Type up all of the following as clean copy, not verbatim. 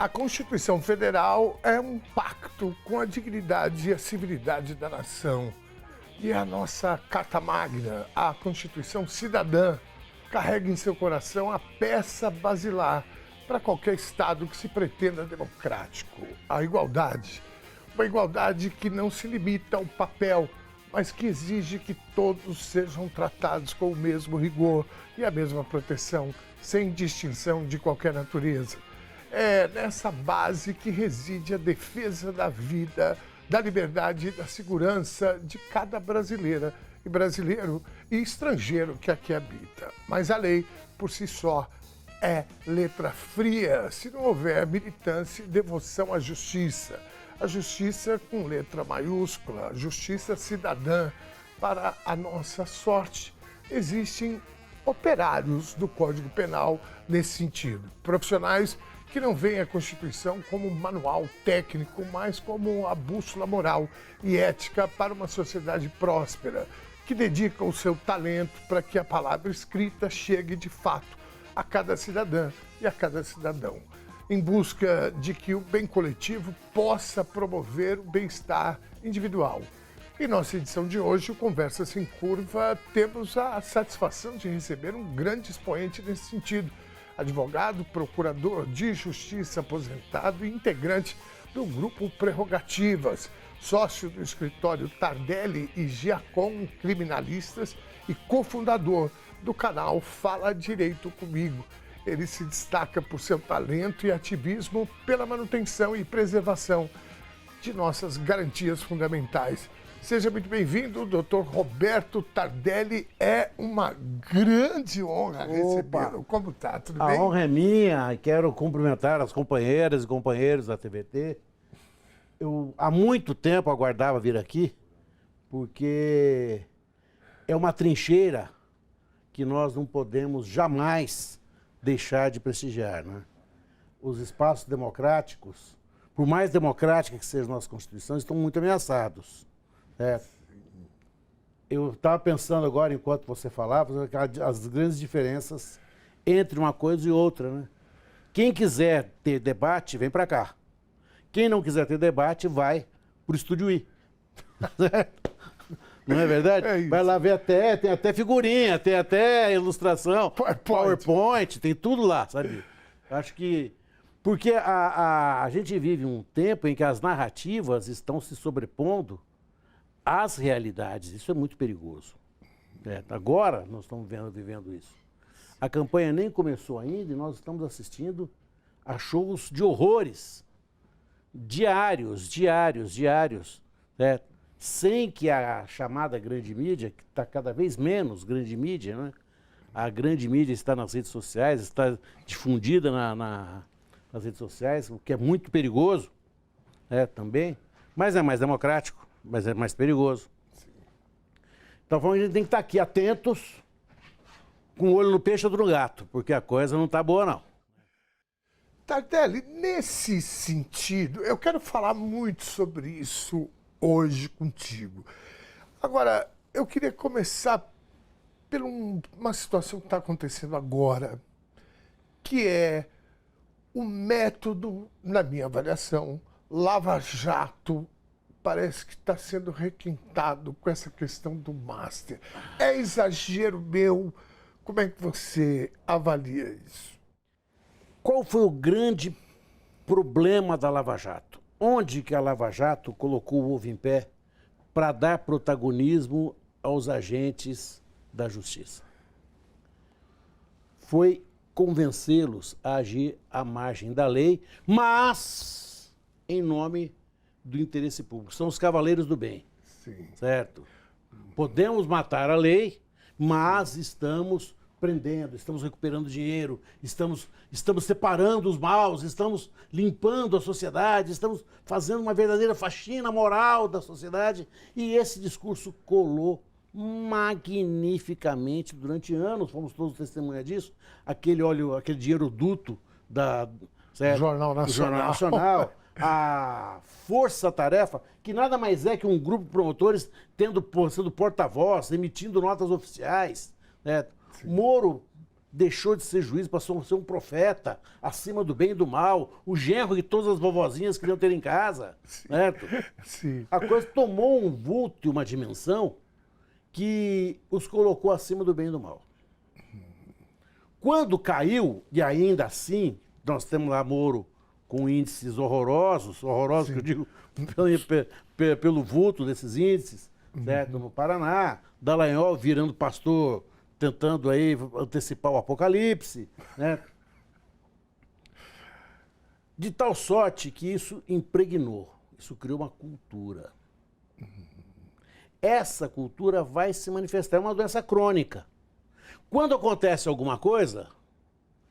A Constituição Federal é um pacto com a dignidade e a civilidade da nação. E a nossa Carta Magna, a Constituição Cidadã, carrega em seu coração a peça basilar para qualquer Estado que se pretenda democrático, a igualdade. Uma igualdade que não se limita ao papel, mas que exige que todos sejam tratados com o mesmo rigor e a mesma proteção, sem distinção de qualquer natureza. É nessa base que reside a defesa da vida, da liberdade e da segurança de cada brasileira e brasileiro e estrangeiro que aqui habita. Mas a lei, por si só, é letra fria se não houver militância e devoção à justiça. A justiça com letra maiúscula, a justiça cidadã. Para a nossa sorte, existem operários do Código Penal nesse sentido. Profissionais que não veem a Constituição como um manual técnico, mas como a bússola moral e ética para uma sociedade próspera, que dedica o seu talento para que a palavra escrita chegue de fato a cada cidadã e a cada cidadão, em busca de que o bem coletivo possa promover o bem-estar individual. Em nossa edição de hoje, o Conversa Sem Curva, temos a satisfação de receber um grande expoente nesse sentido, advogado, procurador de justiça aposentado e integrante do Grupo Prerrogativas, sócio do escritório Tardelli e Giacom Criminalistas e cofundador do canal Fala Direito Comigo. Ele se destaca por seu talento e ativismo pela manutenção e preservação de nossas garantias fundamentais. Seja muito bem-vindo, doutor Roberto Tardelli. É uma grande honra recebê-lo. Como está? Tudo bem? A honra é minha. Quero cumprimentar as companheiras e companheiros da TVT. Eu há muito tempo aguardava vir aqui, porque é uma trincheira que nós não podemos jamais deixar de prestigiar, né? Os espaços democráticos, por mais democrática que seja a nossa Constituição, estão muito ameaçados. Eu estava pensando agora, enquanto você falava, as grandes diferenças entre uma coisa e outra, né? Quem quiser ter debate, vem para cá. Quem não quiser ter debate, vai para o Estúdio I. Não é verdade? É isso. Vai lá ver tem até figurinha, tem até ilustração, PowerPoint, tem tudo lá, sabe? Acho que... Porque a gente vive um tempo em que as narrativas estão se sobrepondo às realidades. Isso é muito perigoso. Agora nós estamos vivendo isso. A campanha nem começou ainda e nós estamos assistindo a shows de horrores. Diários. Sem que a chamada grande mídia, que está cada vez menos grande mídia, né? A grande mídia está nas redes sociais, está difundida nas redes sociais, o que é muito perigoso, também, mas é mais democrático, mas é mais perigoso. Então a gente tem que estar aqui atentos, com o olho no peixe ou no gato, porque a coisa não está boa, não. Tardelli, nesse sentido, eu quero falar muito sobre isso hoje contigo. Agora, eu queria começar por uma situação que está acontecendo agora, que é o método, na minha avaliação, Lava Jato, parece que está sendo requintado com essa questão do Master. É exagero meu? Como é que você avalia isso? Qual foi o grande problema da Lava Jato? Onde que a Lava Jato colocou o ovo em pé para dar protagonismo aos agentes da justiça? Foi convencê-los a agir à margem da lei, mas em nome do interesse público. São os cavaleiros do bem. Sim. Certo? Podemos matar a lei, mas estamos prendendo, estamos recuperando dinheiro, estamos separando os maus, estamos limpando a sociedade, estamos fazendo uma verdadeira faxina moral da sociedade. E esse discurso colou magnificamente durante anos, fomos todos testemunha disso, aquele dinheiro duto do Jornal Nacional, a força-tarefa, que nada mais é que um grupo de promotores sendo porta-voz, emitindo notas oficiais, né? Moro deixou de ser juiz, passou a ser um profeta, acima do bem e do mal, o genro que todas as vovozinhas queriam ter em casa, certo? Sim. A coisa tomou um vulto e uma dimensão que os colocou acima do bem e do mal. Quando caiu, e ainda assim, nós temos lá Moro com índices horrorosos que eu digo pelo vulto desses índices, certo? No Paraná, Dallagnol virando pastor, tentando aí antecipar o apocalipse, né? De tal sorte que isso impregnou, isso criou uma cultura. Essa cultura vai se manifestar, é uma doença crônica. Quando acontece alguma coisa,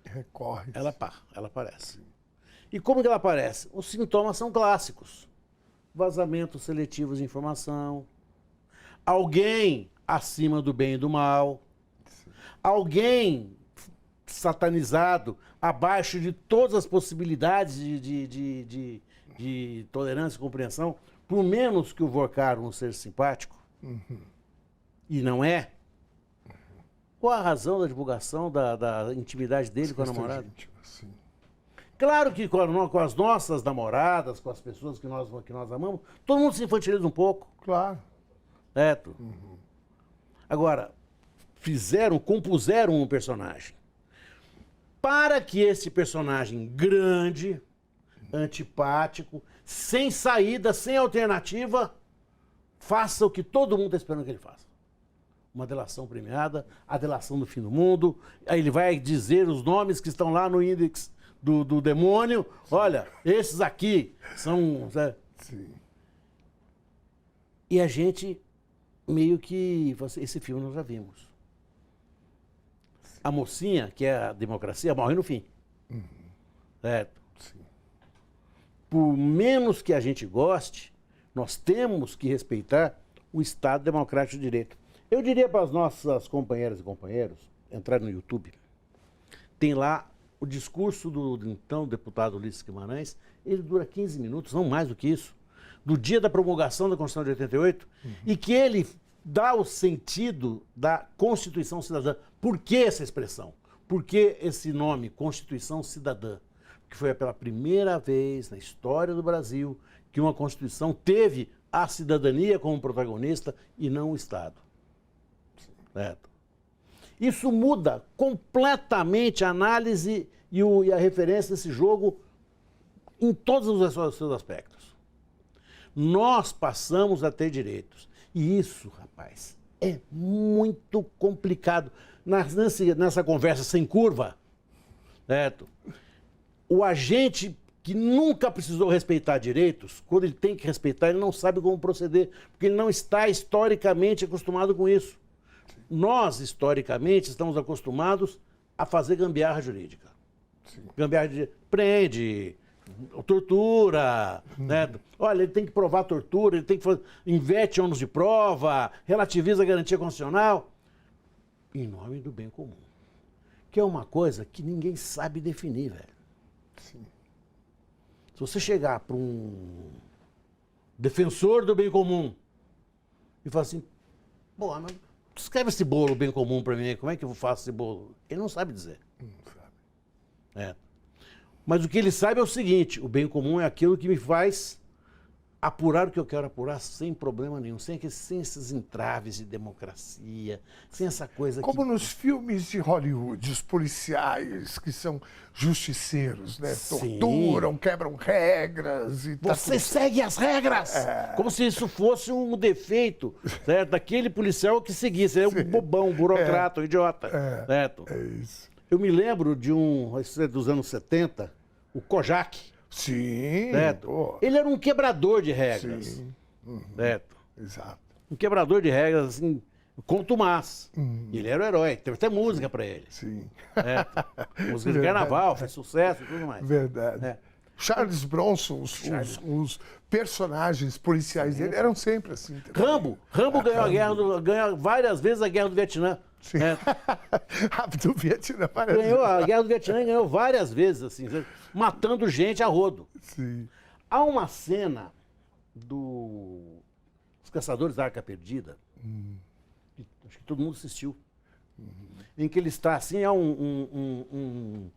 recorre. Ela aparece. E como que ela aparece? Os sintomas são clássicos. Vazamentos seletivos de informação, alguém acima do bem e do mal, alguém satanizado, abaixo de todas as possibilidades de tolerância e compreensão, por menos que o Vorcaro um ser simpático, e não é. Qual a razão da divulgação da intimidade dele com a namorada? Claro que com as nossas namoradas, com as pessoas que nós amamos, todo mundo se infantiliza um pouco. Claro. Certo? Agora, compuseram um personagem. Para que esse personagem grande, antipático, sem saída, sem alternativa, faça o que todo mundo está esperando que ele faça. Uma delação premiada, a delação do fim do mundo, aí ele vai dizer os nomes que estão lá no índice do demônio. Olha, esses aqui são... Sim. E a gente meio que... Esse filme nós já vimos. A mocinha, que é a democracia, morre no fim. Certo? Sim. Por menos que a gente goste, nós temos que respeitar o Estado Democrático de Direito. Eu diria para as nossas companheiras e companheiros, entrar no YouTube, tem lá o discurso do então deputado Ulisses Guimarães, ele dura 15 minutos, não mais do que isso, do dia da promulgação da Constituição de 88, e que ele dá o sentido da Constituição Cidadã. Por que essa expressão? Por que esse nome, Constituição Cidadã? Porque foi pela primeira vez na história do Brasil que uma Constituição teve a cidadania como protagonista e não o Estado. Certo? Isso muda completamente a análise e a referência desse jogo em todos os seus aspectos. Nós passamos a ter direitos. E isso, rapaz, é muito complicado. Nessa conversa sem curva, certo? O agente que nunca precisou respeitar direitos, quando ele tem que respeitar, ele não sabe como proceder, porque ele não está historicamente acostumado com isso. Nós, historicamente, estamos acostumados a fazer gambiarra jurídica. Sim. Gambiarra jurídica. Prende, tortura, né? Olha, ele tem que provar tortura, ele tem que inverte ônus de prova, relativiza a garantia constitucional, em nome do bem comum. Que é uma coisa que ninguém sabe definir, velho. Sim. Se você chegar para um defensor do bem comum e falar assim, pô, mas escreve esse bolo bem comum para mim, como é que eu faço esse bolo? Ele não sabe dizer. Não sabe. É. Mas o que ele sabe é o seguinte, o bem comum é aquilo que me faz apurar o que eu quero apurar sem problema nenhum, sem esses entraves de democracia, sem essa coisa Como nos filmes de Hollywood, os policiais que são justiceiros, né? Sim. Torturam, quebram regras e Você segue as regras! Como se isso fosse um defeito, certo? Daquele policial que seguisse. É um bobão, um burocrata, um idiota. Certo? É isso. Eu me lembro de dos anos 70, o Kojak. Sim. Certo? Pô. Ele era um quebrador de regras. Sim. Certo? Exato. Um quebrador de regras, assim, contumaz. E ele era o herói. Teve até música pra ele. Sim. Certo? Música de carnaval, fez sucesso e tudo mais. Verdade. É. Charles Bronson, os personagens policiais dele eram sempre assim. Também. Rambo ganhou várias vezes a Guerra do Vietnã. Sim. Certo? Do Vietnã parece. Ganhou a Guerra do Vietnã, ganhou várias vezes, assim, matando gente a rodo. Sim. Há uma cena dos Caçadores da Arca Perdida, que acho que todo mundo assistiu. em que ele está assim, é um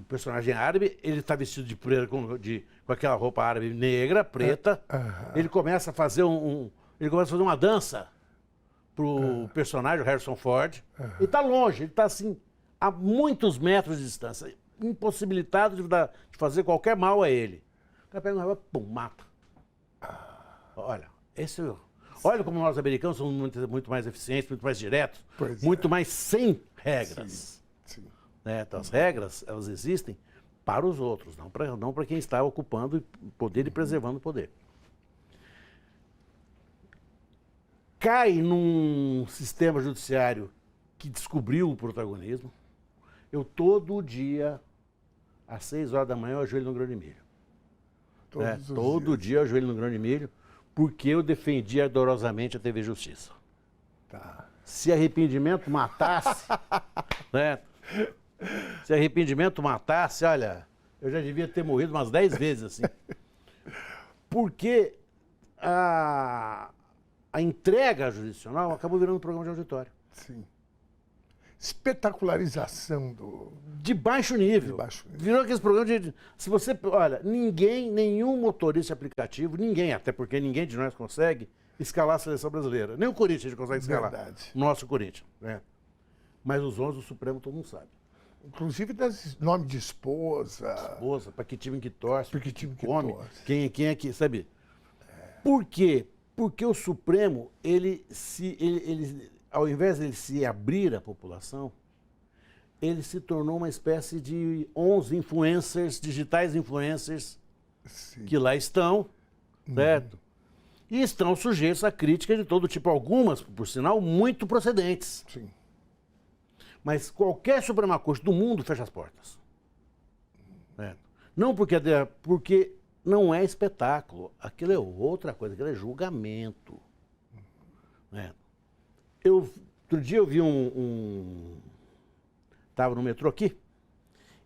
personagem árabe, ele está vestido de preto, com aquela roupa árabe negra, preta, ele começa a fazer uma dança pro personagem, o Harrison Ford, e está longe, ele está assim, a muitos metros de distância, impossibilitado de fazer qualquer mal a ele. O cara pega uma arma, pum, mata. Olha, olha como nós americanos somos muito mais eficientes, muito mais diretos, muito mais sem regras. Sim. Né? Então, as regras, elas existem para os outros, não para quem está ocupando o poder e preservando o poder. Cai num sistema judiciário que descobriu o protagonismo. Eu todo dia, às 6 horas da manhã, eu ajoelho no grão de milho. Todo dia eu ajoelho no grão de milho, porque eu defendi ardorosamente a TV Justiça. Tá. Se arrependimento matasse, né? Se arrependimento matasse, olha, eu já devia ter morrido umas 10 vezes assim. Porque a entrega jurisdicional acabou virando um programa de auditório. Sim. Espetacularização do... De baixo nível. Virou aqueles programas de... Se você... Olha, nenhum motorista aplicativo, até porque ninguém de nós consegue escalar a seleção brasileira. Nem o Corinthians consegue escalar. Verdade. Nosso Corinthians, né? Mas os 11 do Supremo todo mundo sabe. Inclusive nome de esposa. Esposa, para que time que torce, para que time que come, torce. Quem é que, sabe? Por quê? Porque o Supremo, ele ao invés de ele se abrir à população, ele se tornou uma espécie de 11 influencers, digitais influencers, Sim. que lá estão, certo? E estão sujeitos a crítica de todo tipo, algumas, por sinal, muito procedentes. Sim. Mas qualquer Suprema Corte do mundo fecha as portas. Certo? Não porque não é espetáculo, aquilo é outra coisa, aquilo é julgamento. Certo? Outro dia eu vi estava no metrô aqui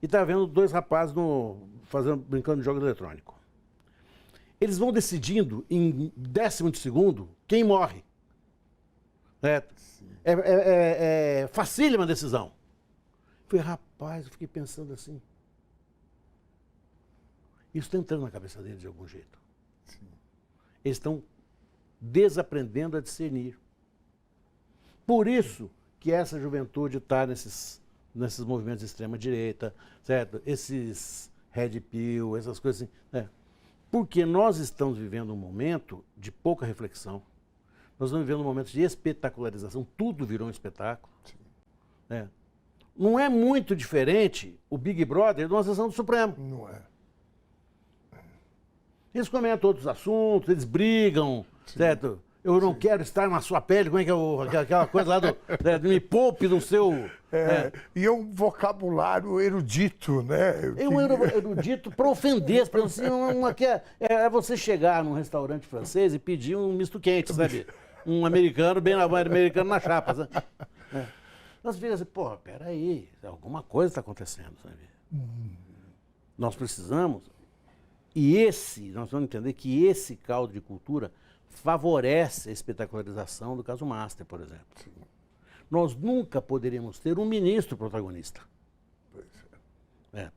e estava vendo 2 rapazes brincando de jogo eletrônico. Eles vão decidindo em 10º de segundo quem morre. Certo? É facílima a decisão. Falei, rapaz, eu fiquei pensando assim. Isso está entrando na cabeça deles de algum jeito. Sim. Eles estão desaprendendo a discernir. Por isso que essa juventude está nesses movimentos de extrema-direita, certo? Esses red pill, essas coisas assim. Né? Porque nós estamos vivendo um momento de pouca reflexão. Nós estamos vivendo um momento de espetacularização. Tudo virou um espetáculo. Né? Não é muito diferente o Big Brother de uma sessão do Supremo. Não é. Eles comentam outros assuntos, eles brigam, certo? Eu não quero estar na sua pele, como é que é aquela coisa lá do me poupe no seu... E é um vocabulário erudito, né? É um erudito para ofender, para assim, é você chegar num restaurante francês e pedir um misto quente, sabe? Um americano, americano na chapa, sabe? Nós ficamos assim, pô, peraí, alguma coisa está acontecendo, sabe? Nós precisamos... nós vamos entender que esse caldo de cultura favorece a espetacularização do caso Master, por exemplo. Sim. Nós nunca poderíamos ter um ministro protagonista. Pois é.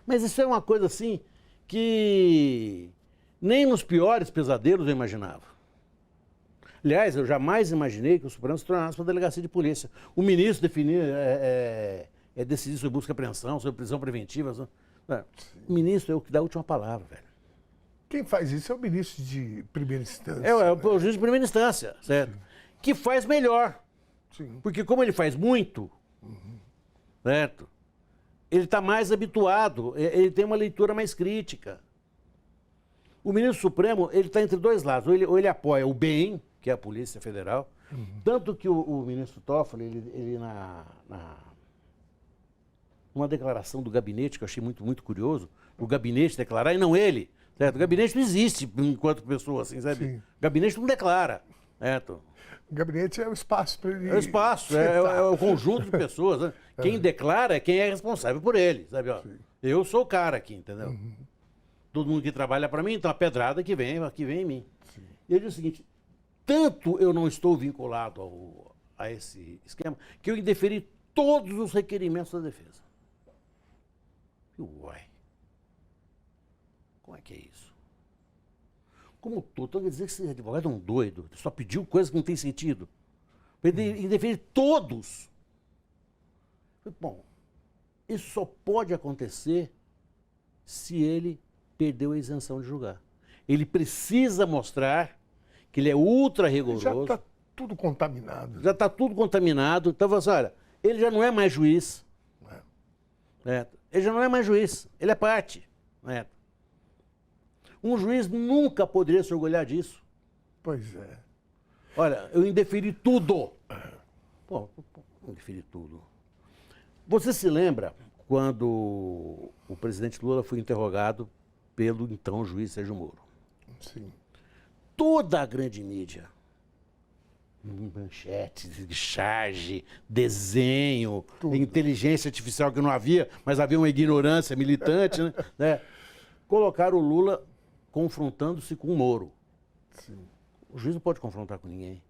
Mas isso é uma coisa assim que nem nos piores pesadelos eu imaginava. Aliás, eu jamais imaginei que o Supremo se tornasse uma delegacia de polícia. O ministro definir, decidir sobre busca e apreensão, sobre prisão preventiva. O ministro é o que dá a última palavra, velho. Quem faz isso é o ministro de primeira instância. É o juiz de primeira instância, certo? Sim. Que faz melhor. Sim. Porque como ele faz muito, certo? Ele está mais habituado, ele tem uma leitura mais crítica. O ministro Supremo, ele está entre 2 lados. Ou ele apoia o bem, que é a Polícia Federal, tanto que o ministro Toffoli, ele uma declaração do gabinete, que eu achei muito, muito curioso, o gabinete declarar e não ele. Certo? O gabinete não existe enquanto pessoa, assim, sabe? Sim. O gabinete não declara. Certo? O gabinete é o espaço para ele... É o espaço, é o conjunto de pessoas. Né? Quem declara é quem é responsável por ele, sabe? Ó, eu sou o cara aqui, entendeu? Todo mundo que trabalha para mim, então a pedrada que vem em mim. Sim. E ele diz o seguinte, tanto eu não estou vinculado a esse esquema que eu indeferi todos os requerimentos da defesa. Uai, como é que é isso? Como todo, quer dizer que esse advogado é um doido, só pediu coisas que não tem sentido. Indeferi todos. Bom, isso só pode acontecer se ele perdeu a isenção de julgar. Ele precisa mostrar que ele é ultra rigoroso. Já está tudo contaminado. Já está tudo contaminado. Então, você, olha, ele já não é mais juiz. Ele já não é mais juiz, ele é parte. Um juiz nunca poderia se orgulhar disso. Pois é. Olha, eu indeferi tudo. Pô, indeferi tudo. Você se lembra quando o presidente Lula foi interrogado pelo então juiz Sérgio Moro? Sim. Toda a grande mídia, manchetes, charge, desenho, inteligência artificial que não havia, mas havia uma ignorância militante, né? Colocaram o Lula confrontando-se com o Moro. Sim. O juiz não pode confrontar com ninguém.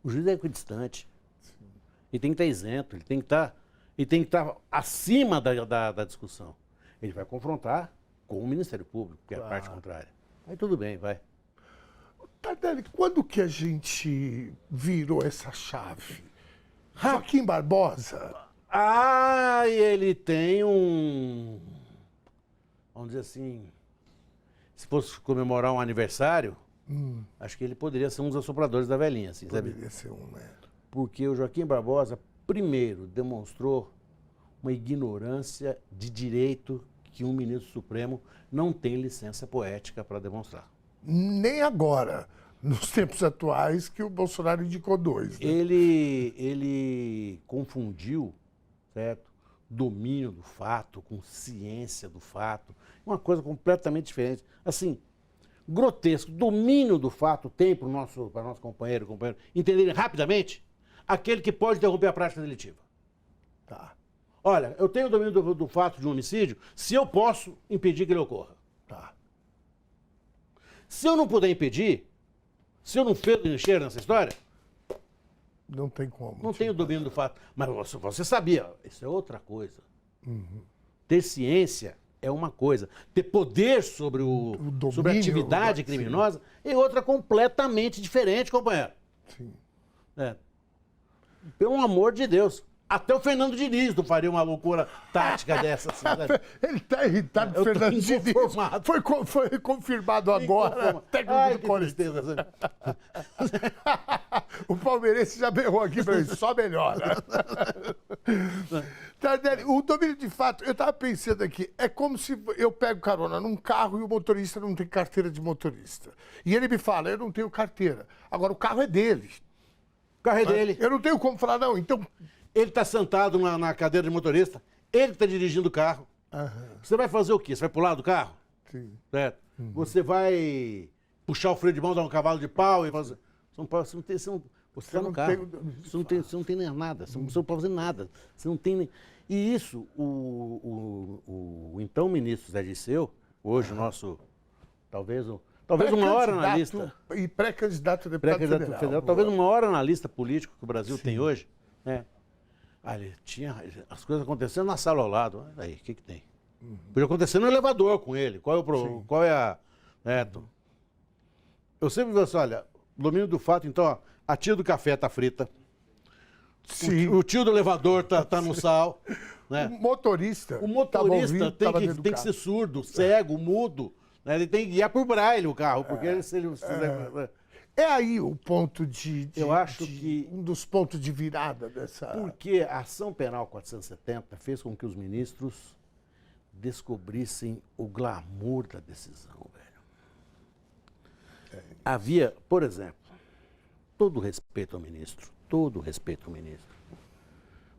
O juiz é equidistante. Sim. Ele tem que estar isento, ele tem que estar acima da discussão. Ele vai confrontar com o Ministério Público, que é a parte contrária. Aí tudo bem, vai. Tardelli, quando que a gente virou essa chave? Joaquim Barbosa? Ele tem um... Vamos dizer assim... Se fosse comemorar um aniversário, acho que ele poderia ser um dos assopradores da velhinha, assim, sabe? Poderia ser um, né? Porque o Joaquim Barbosa, primeiro, demonstrou uma ignorância de direito que um ministro supremo não tem licença poética para demonstrar. Nem agora, nos tempos atuais, que o Bolsonaro indicou dois. Né? Ele confundiu, certo? Domínio do fato com ciência do fato. Uma coisa completamente diferente. Assim, grotesco. Domínio do fato tem para o nosso companheiro entenderem rapidamente aquele que pode interromper a prática delitiva. Tá. Olha, eu tenho domínio do fato de um homicídio se eu posso impedir que ele ocorra. Tá. Se eu não puder impedir, se eu não fedo nem cheiro nessa história, não tem como. Não tenho domínio do fato. Mas você sabia, isso é outra coisa. Ter ciência é uma coisa. Ter poder sobre sobre a atividade criminosa é outra completamente diferente, companheiro. Sim. Pelo amor de Deus. Até o Fernando Diniz não faria uma loucura tática dessa. Assim, ele está irritado com o Fernando Diniz. Foi confirmado agora. Técnico do Corinthians. O palmeirense já berrou aqui para ele, só melhora. Tardelli, o domínio de fato, eu estava pensando aqui, é como se eu pego carona num carro e o motorista não tem carteira de motorista. E ele me fala, eu não tenho carteira. Agora, o carro é dele. O carro é dele. Eu não tenho como falar, não, então... Ele está sentado na cadeira de motorista, ele está dirigindo o carro. Você vai fazer o quê? Você vai pular do carro? Sim. Certo? Você vai puxar o freio de mão, dar um cavalo de pau e fazer... Você está no carro. Você não tem nem nada. Você não pode fazer nada. Você não tem nem... E isso, o então ministro Zé Disseu, hoje o nosso... Talvez uma hora na lista... E pré-candidato a deputado federal. Talvez uma hora na lista política que o Brasil tem hoje, né? Ali, tinha as coisas acontecendo na sala ao lado. Aí, o que tem? Podia acontecer no elevador com ele. Qual é a... Eu sempre digo assim, olha, domínio do fato, então, ó, a tia do café tá frita. Sim. O tio do elevador tá no sal. Né? O motorista tem que ser surdo, cego, mudo. Né? Ele tem que guiar por braille o carro, porque se ele... É aí o ponto eu acho que um dos pontos de virada dessa... Porque a ação penal 470 fez com que os ministros descobrissem o glamour da decisão, velho. Havia, por exemplo, todo respeito ao ministro,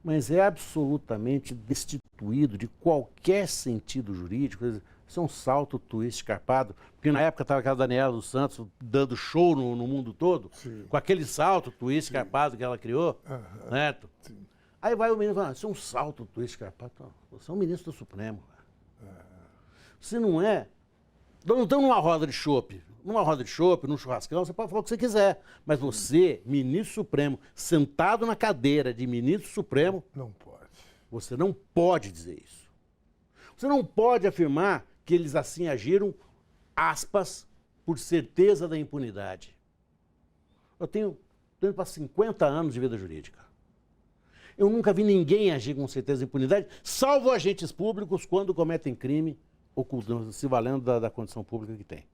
mas é absolutamente destituído de qualquer sentido jurídico. Isso é um salto twist carpado, porque na época estava aquela Daniela dos Santos dando show no mundo todo, com aquele salto twist carpado que ela criou, certo? Sim. Aí vai o ministro e fala, isso é um salto twist carpado. Você é um ministro do Supremo. Você não é... Nós não estamos numa roda de chope. numa roda de chopp, num churrascão, você pode falar o que você quiser. Mas você, ministro supremo, sentado na cadeira de ministro supremo... Não pode. Você não pode dizer isso. Você não pode afirmar que eles assim agiram, aspas, por certeza da impunidade. Eu tenho para 50 anos de vida jurídica. Eu nunca vi ninguém agir com certeza da impunidade, salvo agentes públicos quando cometem crime, se valendo da condição pública que tem.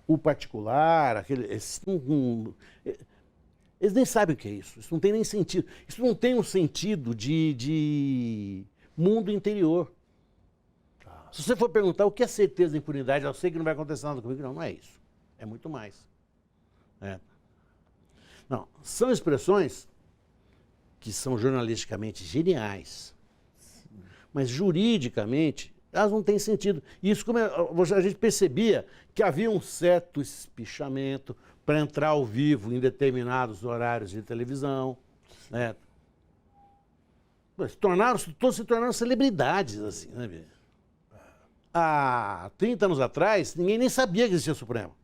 O particular, eles nem sabem o que é isso. Isso não tem nem sentido. Isso não tem um sentido de mundo interior. Se você for perguntar o que é certeza da impunidade, eu sei que não vai acontecer nada comigo. Não, não é isso. É muito mais. Não, são expressões que são jornalisticamente geniais, mas juridicamente elas não têm sentido. E isso, como a gente percebia que havia um certo espichamento para entrar ao vivo em determinados horários de televisão, né? Todos se tornaram celebridades, assim, né? Há 30 anos atrás, ninguém nem sabia que existia Supremo.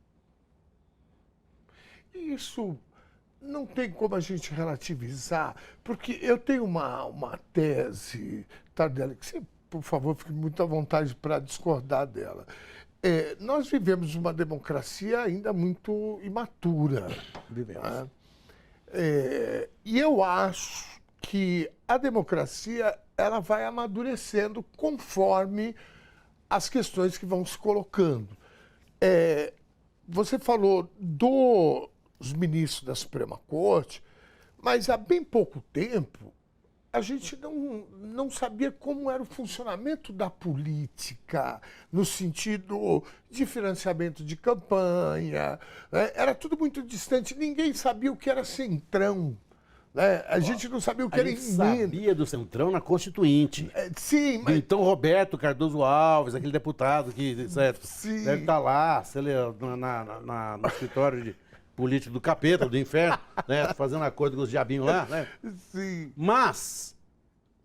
Isso não tem como a gente relativizar, porque eu tenho uma tese, Tardelli, que você, por favor, fique muito à vontade para discordar dela. Nós vivemos uma democracia ainda muito imatura. Vivemos. Né? E eu acho que a democracia ela vai amadurecendo conforme as questões que vão se colocando. Você falou dos ministros da Suprema Corte, mas há bem pouco tempo a gente não sabia como era o funcionamento da política, no sentido de financiamento de campanha. Né? Era tudo muito distante, ninguém sabia o que era centrão. Né? A gente não sabia o que era emenda. Sabia do Centrão na Constituinte. Sim, mas... Então, Roberto Cardoso Alves, aquele deputado que certo, deve estar lá, no escritório de político do capeta, do inferno, né, fazendo acordo com os diabinhos lá. Né? Sim. Mas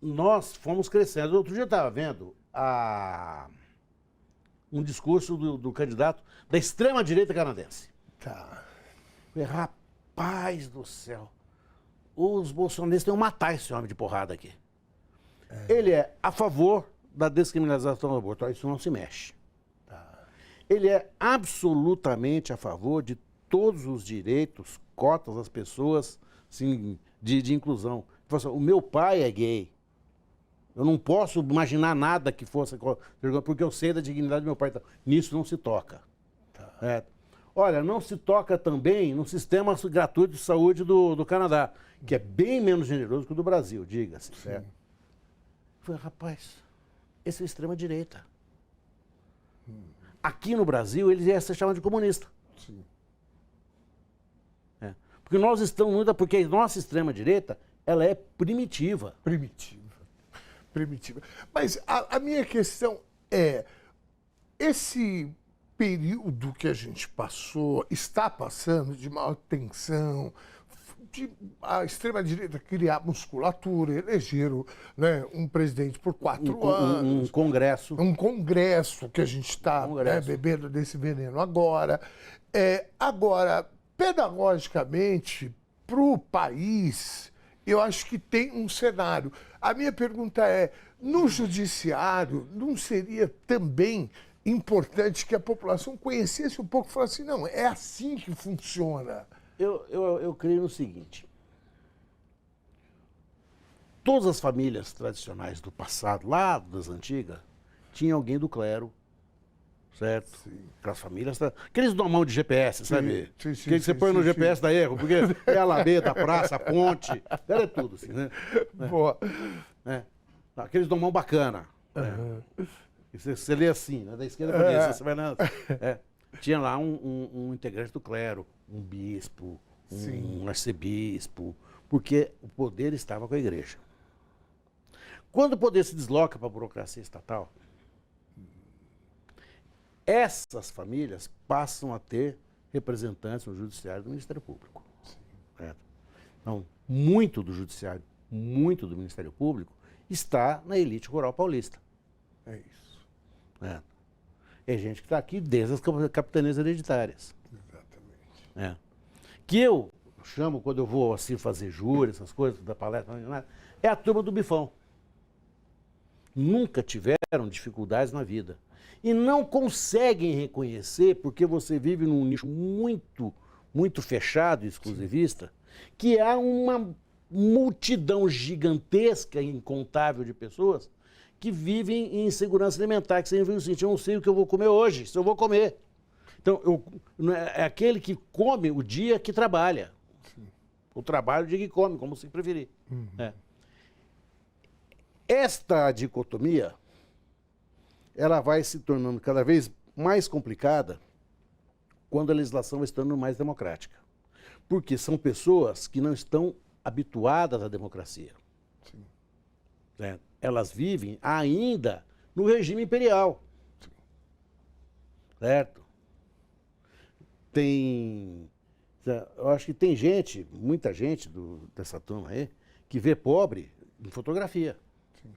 nós fomos crescendo. Outro dia eu estava vendo um discurso do candidato da extrema-direita canadense. Tá. Falei, rapaz do céu. Os bolsonaristas têm que matar esse homem de porrada aqui. Ele é a favor da descriminalização do aborto. Isso não se mexe. Ele é absolutamente a favor de todos os direitos, cotas das pessoas, assim, de inclusão. Assim, o meu pai é gay. Eu não posso imaginar nada que fosse... Porque eu sei da dignidade do meu pai. Nisso não se toca. Olha, não se toca também no sistema gratuito de saúde do Canadá, que é bem menos generoso que o do Brasil, diga-se. Certo? Eu falei, rapaz, esse é extrema-direita. Aqui no Brasil, ele ia ser chamado de comunista. Sim. Porque nós estamos muito... Porque a nossa extrema-direita, ela é primitiva. Primitiva. Mas a minha questão é, esse período que a gente está passando de maior tensão, de a extrema-direita criar musculatura, elegeram, né, um presidente por 4 anos. Um congresso. Um congresso que a gente está bebendo desse veneno agora. Agora, pedagogicamente, para o país, eu acho que tem um cenário. A minha pergunta é, no judiciário, não seria também importante que a população conhecesse um pouco e falasse, não, é assim que funciona? Eu creio no seguinte. Todas as famílias tradicionais do passado, lá das antigas, tinha alguém do clero, certo? Sim. Aquelas famílias... Aqueles domão de GPS, sabe? Sim, que você põe no GPS da erro, porque é a Alameda, a praça, a ponte, é tudo assim, né? Boa. Aqueles domão bacana. Você lê assim, né? Da esquerda para a direita, você vai lendo. Tinha lá um integrante do clero, um bispo, um arcebispo, porque o poder estava com a igreja. Quando o poder se desloca para a burocracia estatal, essas famílias passam a ter representantes no judiciário do Ministério Público. Então, muito do judiciário, muito do Ministério Público está na elite rural paulista. É isso. é gente que está aqui desde as capitanias hereditárias. Exatamente. Que eu chamo, quando eu vou assim fazer júri, essas coisas, da palestra, é a turma do bifão. Nunca tiveram dificuldades na vida. E não conseguem reconhecer, porque você vive num nicho muito, muito fechado e exclusivista, que há uma multidão gigantesca e incontável de pessoas que vivem em insegurança alimentar, que você vê o seguinte, eu não sei o que eu vou comer hoje, se eu vou comer. Então, é aquele que come o dia que trabalha. Sim. O trabalho o dia que come, como se preferir. Esta dicotomia, ela vai se tornando cada vez mais complicada quando a legislação vai se tornando mais democrática. Porque são pessoas que não estão habituadas à democracia. Sim. Elas vivem ainda no regime imperial. Sim. Certo? Eu acho que tem gente, muita gente dessa turma aí, que vê pobre em fotografia. Sim.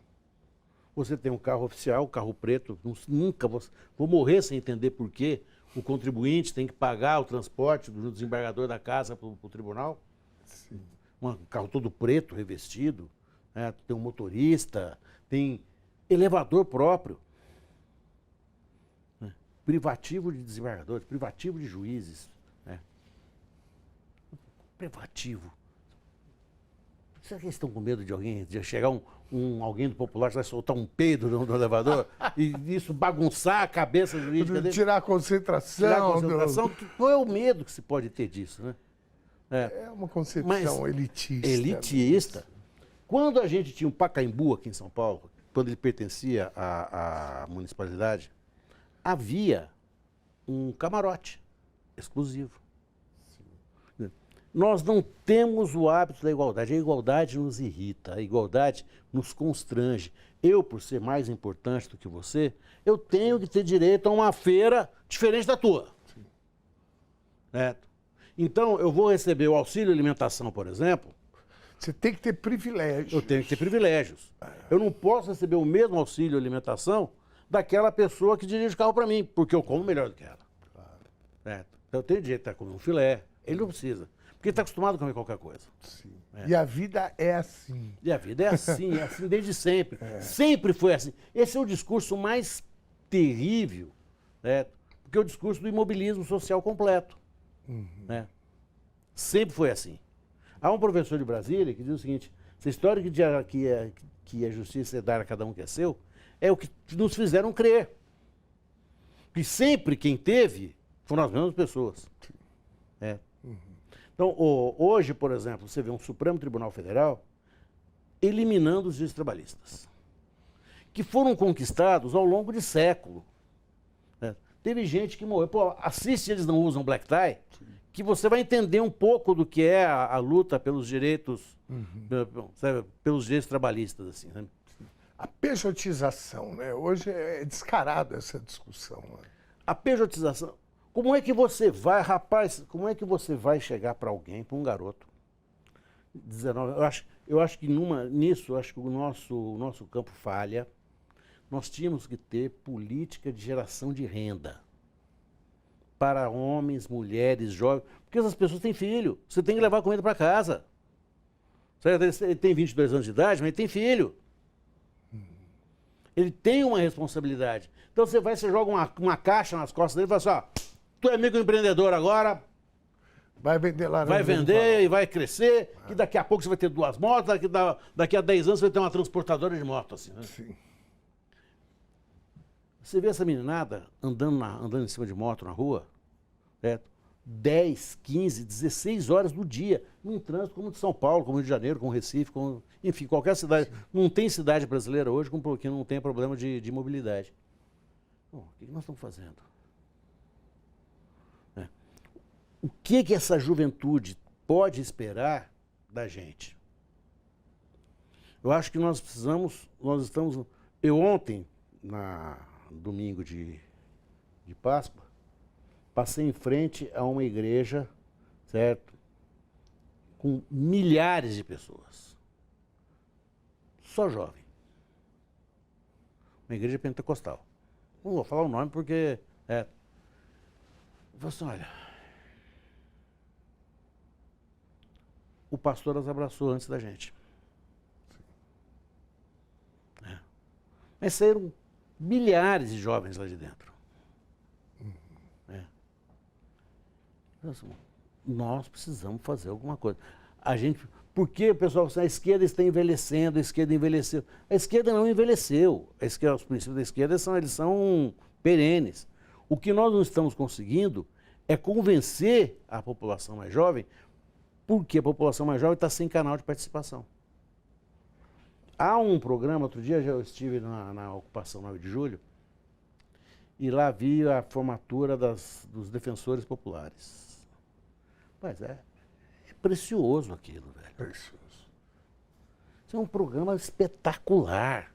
Você tem um carro oficial, um carro preto, nunca vou morrer sem entender por que o contribuinte tem que pagar o transporte do desembargador da casa para o tribunal. Sim. Um carro todo preto, revestido, né? Tem um motorista, tem elevador próprio. Privativo de desembargadores, privativo de juízes. Né? Privativo. Será que eles estão com medo de alguém, de chegar alguém do popular que vai soltar um peido no elevador e isso bagunçar a cabeça jurídica dele? Tirar a concentração. Tirar a concentração. Qual é o medo que se pode ter disso, né? É uma concepção elitista. Elitista. Quando a gente tinha um Pacaembu aqui em São Paulo, quando ele pertencia à municipalidade, havia um camarote exclusivo. Sim. Nós não temos o hábito da igualdade. A igualdade nos irrita, a igualdade nos constrange. Eu, por ser mais importante do que você, eu tenho que ter direito a uma feira diferente da tua. Sim. Certo? Então, eu vou receber o auxílio alimentação, por exemplo. Você tem que ter privilégios. Eu tenho que ter privilégios. Eu não posso receber o mesmo auxílio alimentação daquela pessoa que dirige o carro para mim, porque eu como melhor do que ela. Claro. Certo? Eu tenho direito a comer um filé. Ele não precisa. Porque ele está acostumado a comer qualquer coisa. Sim. E a vida é assim. E a vida é assim desde sempre. Sempre foi assim. Esse é o discurso mais terrível, certo? Porque é o discurso do imobilismo social completo. Né? Sempre foi assim. Há um professor de Brasília que diz o seguinte, essa história que a justiça é dar a cada um que é seu, é o que nos fizeram crer. Que sempre quem teve foram as mesmas pessoas. Então, hoje, por exemplo, você vê um Supremo Tribunal Federal eliminando os juízes trabalhistas, que foram conquistados ao longo de século. Né? Teve gente que morreu. Pô, assiste Eles Não Usam Black Tie, que você vai entender um pouco do que é a luta pelos direitos, sabe, pelos direitos trabalhistas, assim, né? A pejotização, né? Hoje é descarada essa discussão. Né? A pejotização. Como é que você vai, rapaz, como é que você vai chegar para alguém, para um garoto, 19, eu acho que nisso, eu acho que o nosso campo falha. Nós tínhamos que ter política de geração de renda para homens, mulheres, jovens, porque essas pessoas têm filho, você tem que levar comida para casa. Ele tem 22 anos de idade, mas ele tem filho. Ele tem uma responsabilidade. Então você joga uma caixa nas costas dele e fala assim, ó, tu é microempreendedor agora, vai vender laranja. Vai vender e vai crescer, e daqui a pouco você vai ter 2 motos, daqui a 10 anos você vai ter uma transportadora de moto, assim, né? Sim. Você vê essa meninada andando em cima de moto na rua, certo? 10, 15, 16 horas do dia, num trânsito como o de São Paulo, como o Rio de Janeiro, como o Recife, enfim, qualquer cidade. Sim. Não tem cidade brasileira hoje que não tenha problema de mobilidade. Bom, o que nós estamos fazendo? O que essa juventude pode esperar da gente? Eu acho que nós estamos... Eu ontem, domingo de Páscoa, passei em frente a uma igreja, certo? Com milhares de pessoas. Só jovem. Uma igreja pentecostal. Não vou falar o nome porque... Ele falou assim, olha... O pastor as abraçou antes da gente. Mas saíram milhares de jovens lá de dentro. Nós precisamos fazer alguma coisa. Porque o pessoal fala assim, a esquerda está envelhecendo, a esquerda envelheceu. A esquerda não envelheceu. Os princípios da esquerda eles são perenes. O que nós não estamos conseguindo é convencer a população mais jovem, porque a população mais jovem está sem canal de participação. Há um programa, outro dia eu estive na Ocupação 9 de Julho, e lá vi a formatura dos defensores populares. Mas é precioso aquilo, velho. Precioso. Isso é um programa espetacular.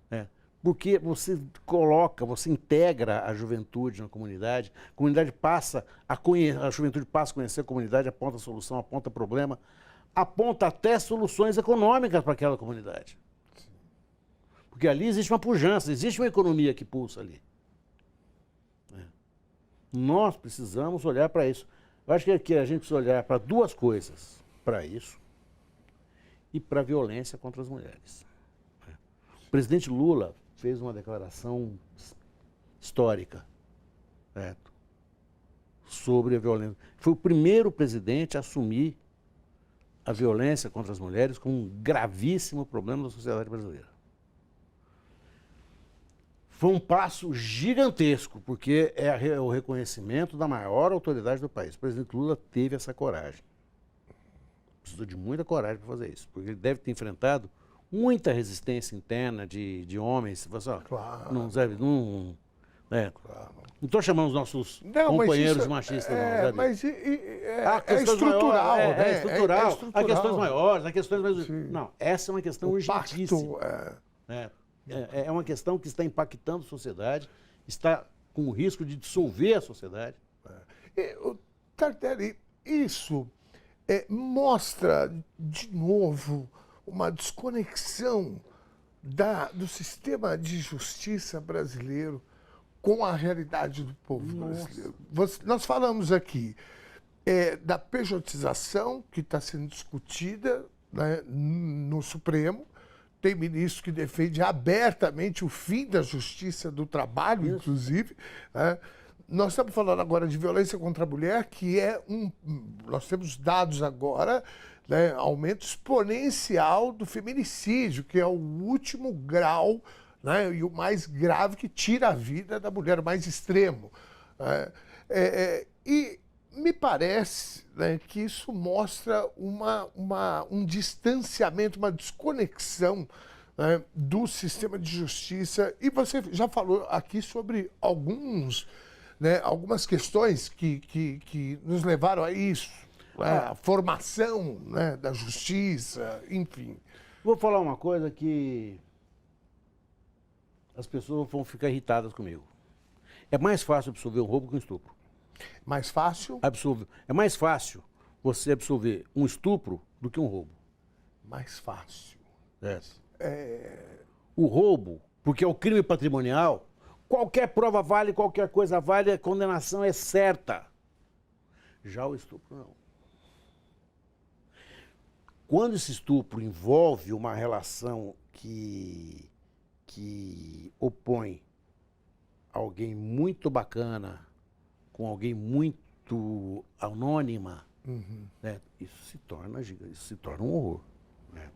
Né? Porque você coloca, você integra a juventude na comunidade, a comunidade passa a juventude passa a conhecer a comunidade, aponta solução, aponta problema, aponta até soluções econômicas para aquela comunidade. Porque ali existe uma pujança, existe uma economia que pulsa ali. Nós precisamos olhar para isso. Eu acho que aqui a gente precisa olhar para duas coisas, para isso e para a violência contra as mulheres. O presidente Lula fez uma declaração histórica, certo? Sobre a violência. Foi o primeiro presidente a assumir a violência contra as mulheres como um gravíssimo problema da sociedade brasileira. Foi um passo gigantesco, porque é o reconhecimento da maior autoridade do país. O presidente Lula teve essa coragem. Precisou de muita coragem para fazer isso, porque ele deve ter enfrentado muita resistência interna de homens. Você, ó, claro. Não estou chamando os nossos companheiros machistas, não. Mas é estrutural, maiores, né? É estrutural. É estrutural. Há questões maiores, há questões mais... Não, essa é uma questão urgentíssima. É uma questão que está impactando a sociedade, está com o risco de dissolver a sociedade. Tardelli, isso mostra, de novo, uma desconexão do sistema de justiça brasileiro com a realidade do povo brasileiro. Nós falamos aqui da pejotização que está sendo discutida, né, no Supremo. Tem ministro que defende abertamente o fim da justiça do trabalho, inclusive. Né? Nós estamos falando agora de violência contra a mulher, que nós temos dados agora, né, aumento exponencial do feminicídio, que é o último grau, né, e o mais grave que tira a vida da mulher, o mais extremo. E me parece, né, que isso mostra um distanciamento, uma desconexão, né, do sistema de justiça. E você já falou aqui sobre algumas questões que nos levaram a isso, né, a formação, né, da justiça, enfim. Vou falar uma coisa que as pessoas vão ficar irritadas comigo. É mais fácil absolver um roubo que um estupro. Mais fácil? É mais fácil você absolver um estupro do que um roubo. Mais fácil. O roubo, porque é o crime patrimonial, qualquer prova vale, qualquer coisa vale, a condenação é certa. Já o estupro, não. Quando esse estupro envolve uma relação que opõe alguém muito bacana com alguém muito anônima, né? Isso se torna um horror. Né?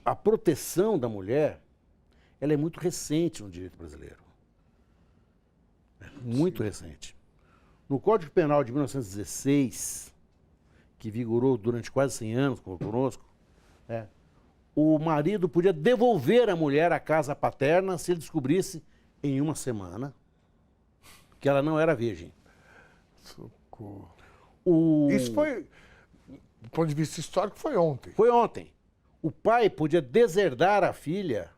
A proteção da mulher, ela é muito recente no direito brasileiro. Muito recente. No Código Penal de 1916, que vigorou durante quase 100 anos conosco, o marido podia devolver a mulher à casa paterna se ele descobrisse em uma semana que ela não era virgem. Socorro. Isso foi, do ponto de vista histórico, foi ontem. Foi ontem. O pai podia deserdar a filha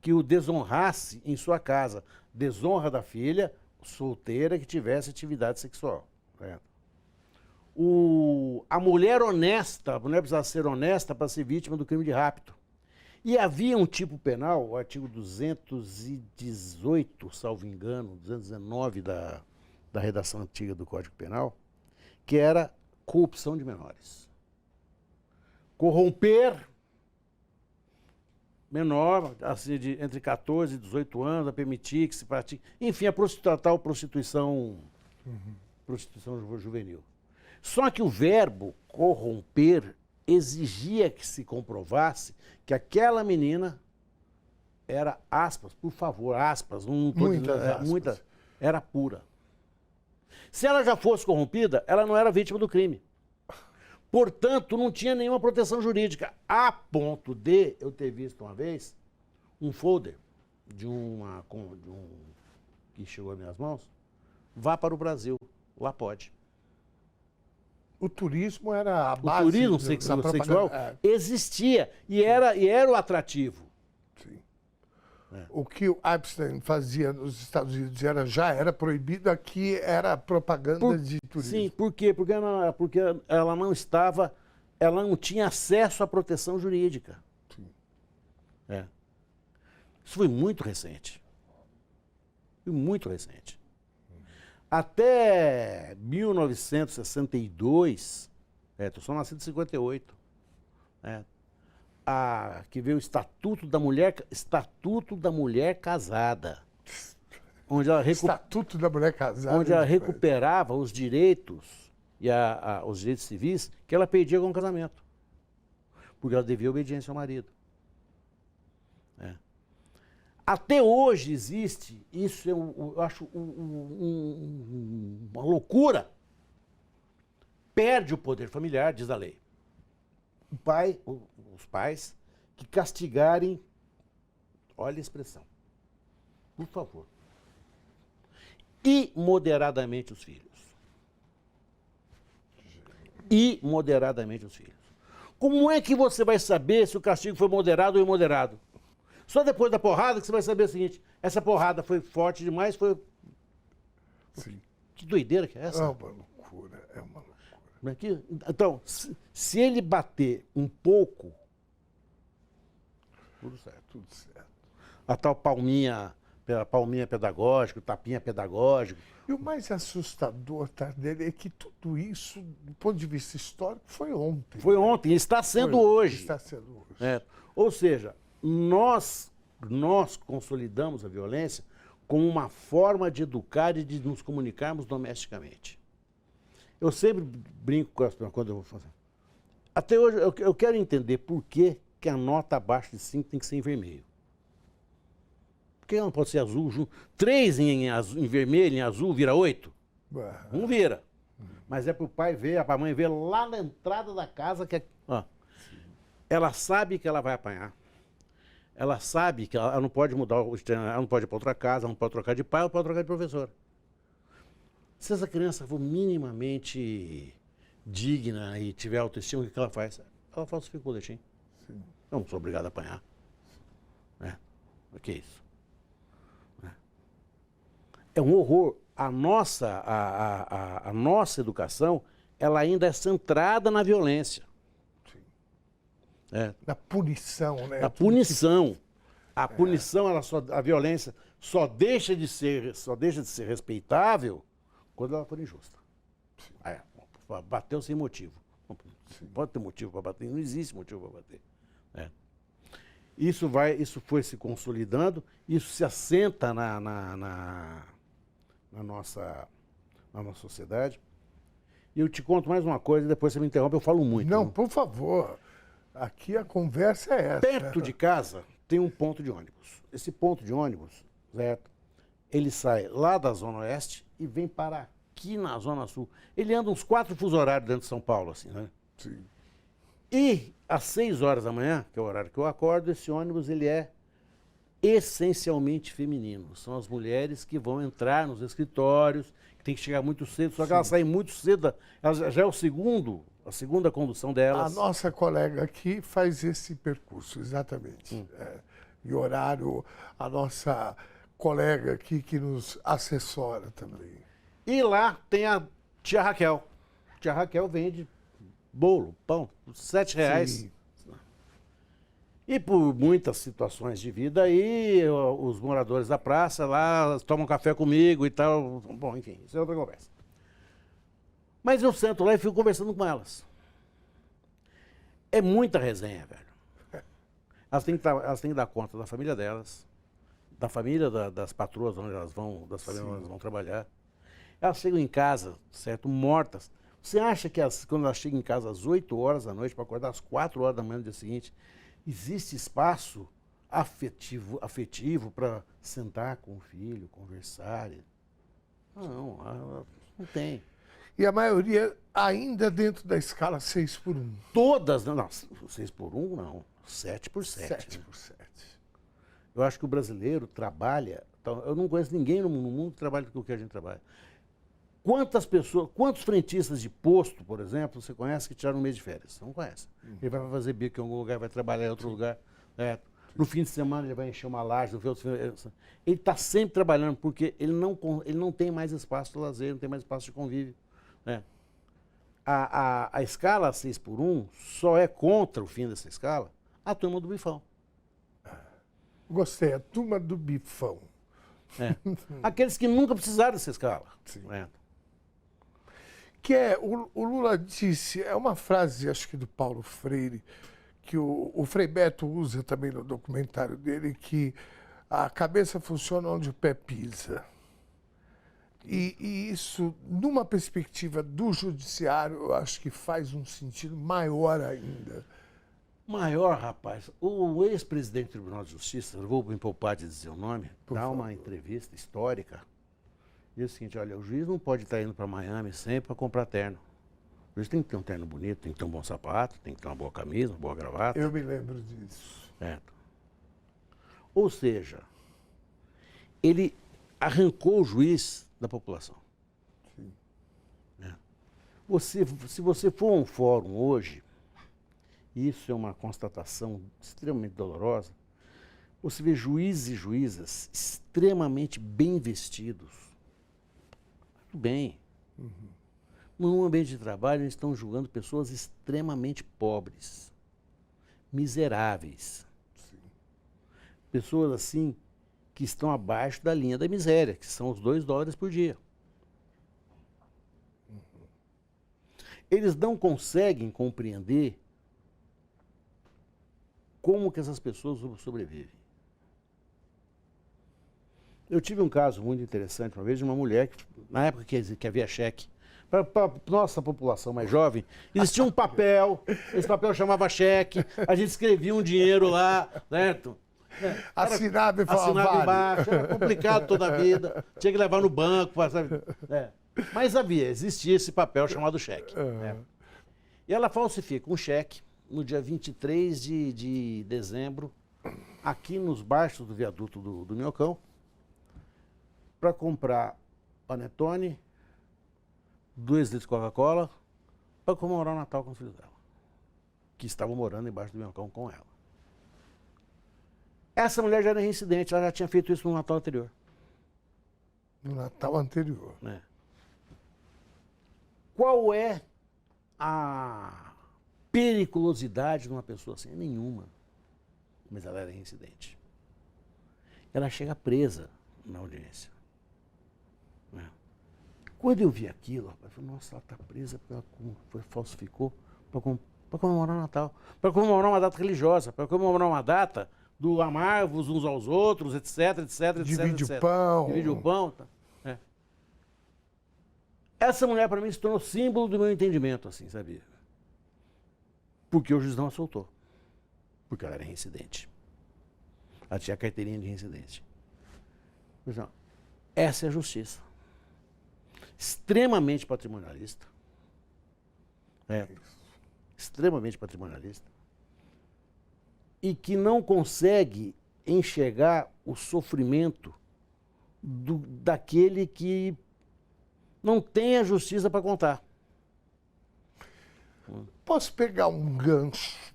que o desonrasse em sua casa. Desonra da filha solteira que tivesse atividade sexual. Certo? A mulher honesta, a mulher precisava ser honesta para ser vítima do crime de rapto. E havia um tipo penal, o artigo 218, salvo engano, 219 da redação antiga do Código Penal, que era corrupção de menores. Corromper menor, assim, entre 14 e 18 anos, a permitir que se pratique. Enfim, a tal prostituição, prostituição juvenil. Só que o verbo corromper exigia que se comprovasse que aquela menina era, aspas, por favor, aspas, não estou dizendo, aspas. era pura. Se ela já fosse corrompida, ela não era vítima do crime. Portanto, não tinha nenhuma proteção jurídica, a ponto de eu ter visto uma vez um folder de um que chegou às minhas mãos, vá para o Brasil, lá pode. O turismo era a base. O turismo sexual existia e era o atrativo. Sim. O que o Epstein fazia nos Estados Unidos já era proibido, aqui era propaganda de turismo. Sim, por quê? Porque ela não tinha acesso à proteção jurídica. Sim. Isso foi muito recente. Foi muito recente. Até 1962, eu sou nascido em 58, que veio o Estatuto da Mulher Casada, onde ela Estatuto da Mulher Casada, onde ela recuperava os direitos os direitos civis que ela perdia com o casamento, porque ela devia obediência ao marido. Até hoje existe, isso eu acho uma loucura. Perde o poder familiar, diz a lei. Os pais que castigarem, olha a expressão, por favor, imoderadamente os filhos. Imoderadamente os filhos. Como é que você vai saber se o castigo foi moderado ou imoderado? Só depois da porrada que você vai saber o seguinte, essa porrada foi forte demais, foi... Sim. Que doideira que é essa? É uma loucura, é uma loucura. Então, se ele bater um pouco, tudo certo. Tudo certo. A tal palminha pedagógica, o tapinha pedagógico. E o mais assustador, Tardelli, é que tudo isso, do ponto de vista histórico, foi ontem. Foi ontem, está sendo hoje. Está sendo hoje. Ou seja, nós consolidamos a violência como uma forma de educar e de nos comunicarmos domesticamente. Eu sempre brinco com as pessoas quando eu vou fazer. Até hoje, eu quero entender por que a nota abaixo de 5 tem que ser em vermelho. Por que não pode ser azul? 3 em vermelho, em azul, vira 8? Não vira. Mas é para o pai ver, para a mãe ver lá na entrada da casa que ela sabe que ela vai apanhar. Ela sabe que ela não pode mudar, ela não pode ir para outra casa, ela não pode trocar de pai, ela não pode trocar de professor. Se essa criança for minimamente digna e tiver autoestima, o que ela faz? Ela falsifica o boletim. Sim. Eu não sou obrigado a apanhar. O que é isso? É um horror. A nossa educação, ela ainda é centrada na violência. Na punição, né? A punição. A punição, a violência só deixa de ser respeitável quando ela for injusta. Bateu sem motivo. Não pode ter motivo para bater, não existe motivo para bater. Isso foi se consolidando, isso se assenta na nossa sociedade. E eu te conto mais uma coisa, depois você me interrompe, eu falo muito. Não, por favor. Aqui a conversa é essa. Perto de casa tem um ponto de ônibus. Esse ponto de ônibus, certo? Ele sai lá da Zona Oeste e vem para aqui na Zona Sul. Ele anda uns 4 fusos horários dentro de São Paulo, assim, né? Sim. E às 6 horas da manhã, que é o horário que eu acordo, esse ônibus ele é essencialmente feminino. São as mulheres que vão entrar nos escritórios, que tem que chegar muito cedo, só que elas saem muito cedo. Já é a segunda condução delas. A nossa colega aqui faz esse percurso, exatamente. E horário, a nossa colega aqui que nos assessora também. E lá tem a tia Raquel. Tia Raquel vende bolo, pão, R$7. Sim. E por muitas situações de vida aí, os moradores da praça lá tomam café comigo e tal. Bom, enfim, isso é outra conversa. Mas eu sento lá e fico conversando com elas. É muita resenha, velho. Elas têm que dar conta da família delas, da família das patroas onde elas vão, das famílias onde elas vão trabalhar. Elas chegam em casa, certo, mortas. Você acha que quando elas chegam em casa às 8 horas da noite para acordar às 4 horas da manhã do dia seguinte, existe espaço afetivo para sentar com o filho, conversar? Não, não tem. E a maioria ainda dentro da escala 6x1. Todas, não, 6x1 não, 7x7. 7x7. Eu acho que o brasileiro trabalha, eu não conheço ninguém no mundo que trabalha com o que a gente trabalha. Quantas pessoas, quantos frentistas de posto, por exemplo, você conhece que tiraram um mês de férias? Você não conhece. Ele vai fazer bico em algum lugar, vai trabalhar em outro lugar. No fim de semana ele vai encher uma laje. Ele está sempre trabalhando porque ele não tem mais espaço de lazer, não tem mais espaço de convívio. A escala 6x1 só é contra o fim dessa escala a turma do bifão. Gostei, a turma do bifão. Aqueles que nunca precisaram dessa escala. Sim. Que é, o Lula disse, é uma frase, acho que do Paulo Freire, que o Frei Beto usa também no documentário dele, que a cabeça funciona onde o pé pisa. E isso, numa perspectiva do judiciário, eu acho que faz um sentido maior ainda. Maior, rapaz. O ex-presidente do Tribunal de Justiça, eu vou me poupar de dizer o nome, dá uma entrevista histórica. E é o seguinte, olha, o juiz não pode estar indo para Miami sempre para comprar terno. O juiz tem que ter um terno bonito, tem que ter um bom sapato, tem que ter uma boa camisa, uma boa gravata. Eu me lembro disso. Certo. Ou seja, ele arrancou o juiz da população. Sim. Se você for a um fórum hoje, isso é uma constatação extremamente dolorosa, você vê juízes e juízas extremamente bem vestidos. Tudo bem. No ambiente de trabalho, eles estão julgando pessoas extremamente pobres, miseráveis. Sim. Pessoas assim que estão abaixo da linha da miséria, que são os $2 por dia. Eles não conseguem compreender como que essas pessoas sobrevivem. Eu tive um caso muito interessante uma vez de uma mulher, que, na época que havia cheque, para a nossa população mais jovem, existia um papel, esse papel chamava cheque, a gente escrevia um dinheiro lá, certo? Assinado e falava assinado embaixo, era complicado toda a vida, tinha que levar no banco, sabe? Mas existia esse papel chamado cheque. E ela falsifica um cheque no dia 23 de dezembro, aqui nos baixos do viaduto do Minhocão, para comprar panetone, 2 litros de Coca-Cola, para comemorar o Natal com os filhos dela, que estavam morando embaixo do Minhocão com ela. Essa mulher já era reincidente, ela já tinha feito isso no Natal anterior. No Natal anterior. Qual é a periculosidade de uma pessoa assim? Nenhuma. Mas ela era reincidente. Ela chega presa na audiência. Quando eu vi aquilo, rapaz, eu falei, nossa, ela está presa porque ela falsificou para comemorar o Natal. Para comemorar uma data religiosa, para comemorar uma data do amar-vos uns aos outros, etc, etc, Divide etc. o pão. Divide o pão. Tá. Essa mulher, para mim, se tornou símbolo do meu entendimento, assim, sabia? Porque o juiz não a soltou. Porque ela era reincidente. Ela tinha a carteirinha de reincidente. Então, essa é a justiça. Extremamente patrimonialista. Extremamente patrimonialista. E que não consegue enxergar o sofrimento daquele que não tem a justiça para contar. Posso pegar um gancho?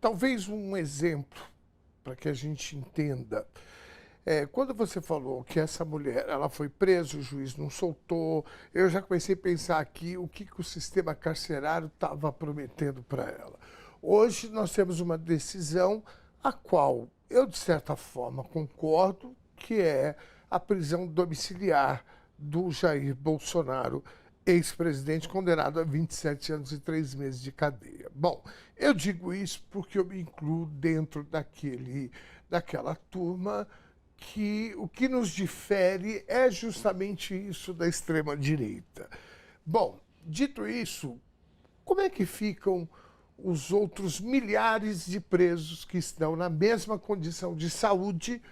Talvez um exemplo para que a gente entenda. Quando você falou que essa mulher ela foi presa, o juiz não soltou, eu já comecei a pensar aqui o que o sistema carcerário estava prometendo para ela. Hoje nós temos uma decisão a qual eu, de certa forma, concordo, que é a prisão domiciliar do Jair Bolsonaro, ex-presidente condenado a 27 anos e 3 meses de cadeia. Bom, eu digo isso porque eu me incluo dentro daquela turma que o que nos difere é justamente isso da extrema-direita. Bom, dito isso, como é que ficam os outros milhares de presos que estão na mesma condição de saúde,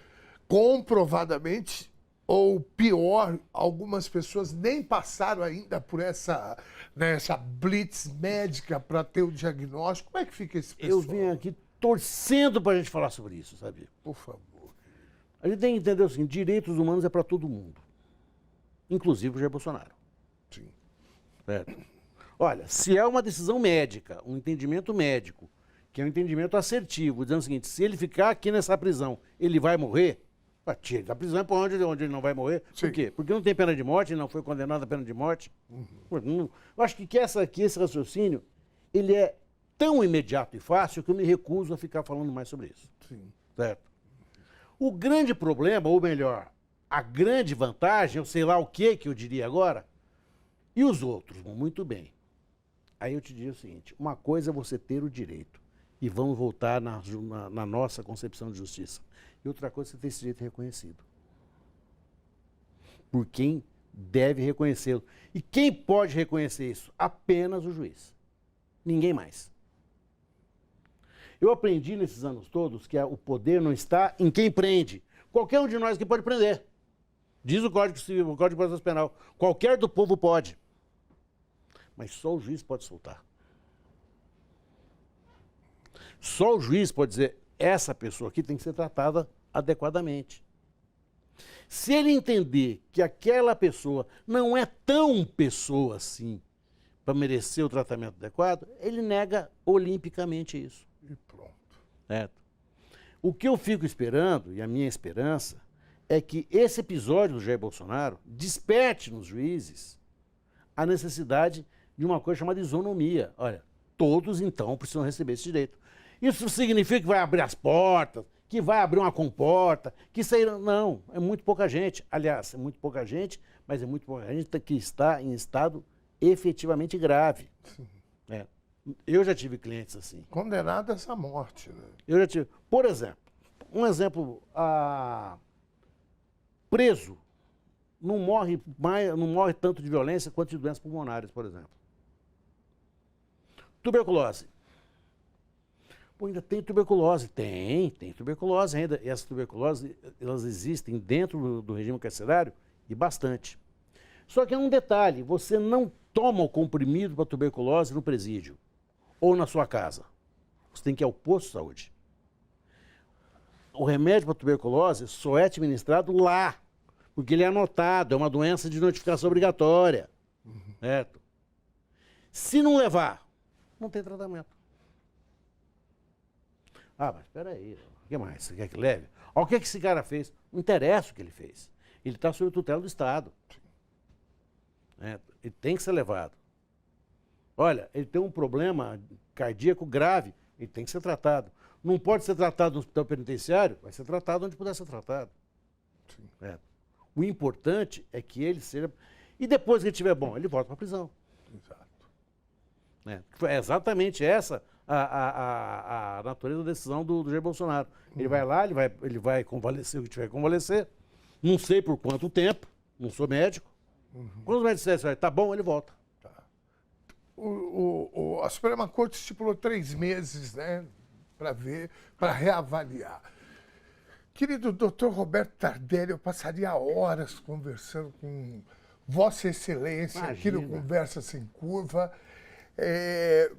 comprovadamente, ou pior, algumas pessoas nem passaram ainda por essa blitz médica para ter o diagnóstico? Como é que fica esse pessoal? Eu vim aqui torcendo para a gente falar sobre isso, sabe? Por favor. A gente tem que entender o seguinte, direitos humanos é para todo mundo, inclusive o Jair Bolsonaro. Sim. Certo? Olha, se é uma decisão médica, um entendimento médico, que é um entendimento assertivo, dizendo o seguinte, se ele ficar aqui nessa prisão, ele vai morrer, tira da prisão para onde ele não vai morrer. Sim. Por quê? Porque não tem pena de morte, ele não foi condenado a pena de morte. Eu acho que esse raciocínio, ele é tão imediato e fácil que eu me recuso a ficar falando mais sobre isso. Sim. Certo? O grande problema, ou melhor, a grande vantagem, eu sei lá o que eu diria agora, e os outros vão muito bem. Aí eu te digo o seguinte, uma coisa é você ter o direito, e vamos voltar na nossa concepção de justiça, e outra coisa é você ter esse direito reconhecido. Por quem deve reconhecê-lo. E quem pode reconhecer isso? Apenas o juiz. Ninguém mais. Eu aprendi nesses anos todos que o poder não está em quem prende. Qualquer um de nós que pode prender. Diz o Código Civil, o Código de Processo Penal. Qualquer do povo pode. Mas só o juiz pode soltar. Só o juiz pode dizer, essa pessoa aqui tem que ser tratada adequadamente. Se ele entender que aquela pessoa não é tão pessoa assim para merecer o tratamento adequado, ele nega olimpicamente isso. E pronto. Certo? O que eu fico esperando, e a minha esperança, é que esse episódio do Jair Bolsonaro desperte nos juízes a necessidade de uma coisa chamada isonomia. Olha, todos então precisam receber esse direito. Isso significa que vai abrir as portas, que vai abrir uma comporta, que saíram. Não, é muito pouca gente. Aliás, é muito pouca gente, mas é muito pouca gente que está em estado efetivamente grave. É. Eu já tive clientes assim. Condenadas à morte, né? Eu já tive. Por exemplo, um exemplo, preso não morre tanto de violência quanto de doenças pulmonares, por exemplo. Tuberculose. Pô, ainda tem tuberculose? Tem tuberculose ainda. E essas tuberculoses, elas existem dentro do regime carcerário e bastante. Só que é um detalhe, você não toma o comprimido para tuberculose no presídio ou na sua casa. Você tem que ir ao posto de saúde. O remédio para tuberculose só é administrado lá, porque ele é anotado, é uma doença de notificação obrigatória. Certo? Se não levar, não tem tratamento. Mas espera aí, o que mais? Você quer que leve? Olha o que esse cara fez. Não interessa o que ele fez. Ele está sob tutela do Estado. Ele tem que ser levado. Olha, ele tem um problema cardíaco grave, ele tem que ser tratado. Não pode ser tratado no hospital penitenciário, vai ser tratado onde puder ser tratado. O importante é que ele seja... E depois que ele estiver bom, ele volta para a prisão. Exato. É exatamente essa a natureza da decisão do Jair Bolsonaro. Ele vai lá, ele vai convalescer o que tiver que convalescer. Não sei por quanto tempo, não sou médico. Quando os médicos disserem, tá bom, ele volta. Tá. A Suprema Corte estipulou 3 meses, né, para reavaliar. Querido doutor Roberto Tardelli, eu passaria horas conversando com Vossa Excelência aqui no Conversa Sem Curva.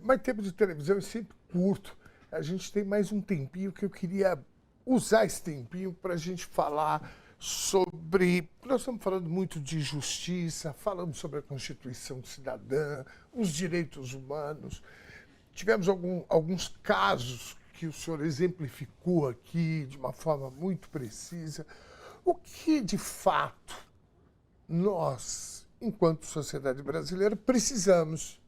Mas tempo de televisão é sempre curto. A gente tem mais um tempinho que eu queria usar esse tempinho para a gente falar sobre... Nós estamos falando muito de justiça, falamos sobre a Constituição Cidadã, os direitos humanos. Tivemos alguns casos que o senhor exemplificou aqui de uma forma muito precisa. O que, de fato, nós, enquanto sociedade brasileira, precisamos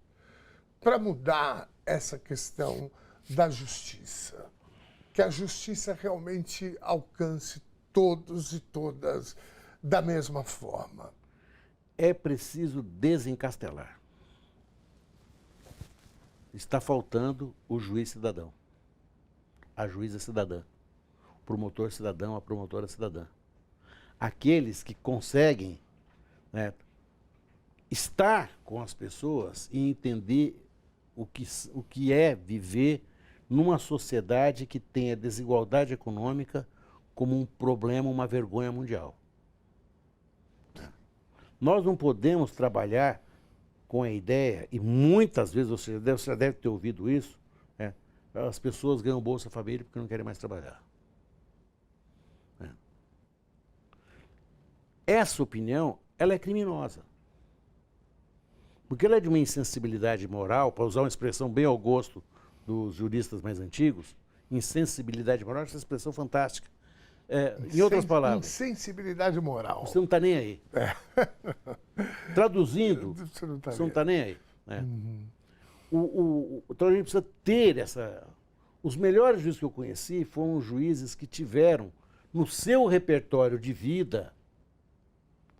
para mudar essa questão da justiça? Que a justiça realmente alcance todos e todas da mesma forma. É preciso desencastelar. Está faltando o juiz cidadão, a juíza cidadã, o promotor cidadão, a promotora cidadã. Aqueles que conseguem, né, estar com as pessoas e entender o que é viver numa sociedade que tem a desigualdade econômica como um problema, uma vergonha mundial. Nós não podemos trabalhar com a ideia, e muitas vezes você já deve ter ouvido isso, né? As pessoas ganham Bolsa Família porque não querem mais trabalhar. Essa opinião, ela é criminosa. Porque ela é de uma insensibilidade moral, para usar uma expressão bem ao gosto dos juristas mais antigos, insensibilidade moral, essa expressão fantástica. Em outras palavras... Insensibilidade moral. Você não está nem aí. Traduzindo, você não está nem aí. Né? Então a gente precisa ter essa... Os melhores juízes que eu conheci foram juízes que tiveram no seu repertório de vida